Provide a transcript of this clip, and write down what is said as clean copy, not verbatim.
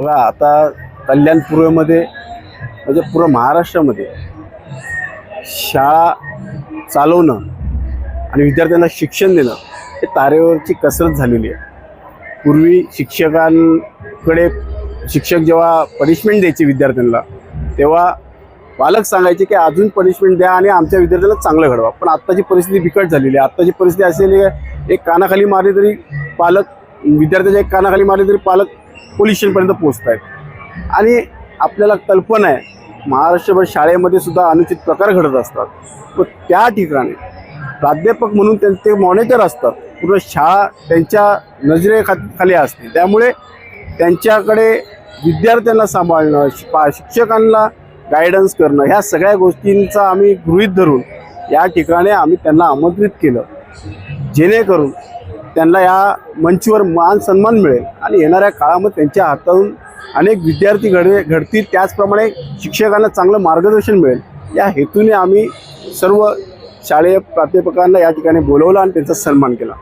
बघा आता कल्याण पूर्वेमध्ये म्हणजे पूर्ण महाराष्ट्रामध्ये शाळा चालवणं आणि विद्यार्थ्यांना शिक्षण देणं हे तारेवरची कसरत झालेली आहे. पूर्वी शिक्षकांकडे शिक्षक जेव्हा पनिशमेंट द्यायचे विद्यार्थ्यांना तेव्हा पालक सांगायचे की अजून पनिशमेंट द्या आणि आमच्या विद्यार्थ्याला चांगलं घडवा. पण आत्ताची परिस्थिती बिकट झालेली आहे. आत्ताची परिस्थिती असेल एक कानाखाली मारली तरी पालक विद्यार्थ्याच्या एक कानाखाली मारली तरी पालक पोलीस स्टेशनपर्यंत पोहोचत आहेत. आणि आपल्याला कल्पना आहे महाराष्ट्रभर शाळेमध्ये सुद्धा अनुचित प्रकार घडत असतात. पण त्या ठिकाणी प्राध्यापक म्हणून त्यांचे मॉनिटर असतात. पूर्ण शाळा त्यांच्या नजरेखाली असते. त्यामुळे त्यांच्याकडे विद्यार्थ्यांना सांभाळणं शिक्षकांना गायडन्स करणं ह्या सगळ्या गोष्टींचा आम्ही गृहीत धरून या ठिकाणी आम्ही त्यांना आमंत्रित केलं जेणेकरून त्यांना या मंचवर मान सन्मान मिळेल आणि येणाऱ्या काळामध्ये त्यांच्या हातातून अनेक विद्यार्थी घडतील. त्याचप्रमाणे शिक्षकांना चांगलं मार्गदर्शन मिळेल या हेतूने आम्ही सर्व शालेय प्राध्यापकांना या ठिकाणी बोलवलं आणि त्यांचा सन्मान केला.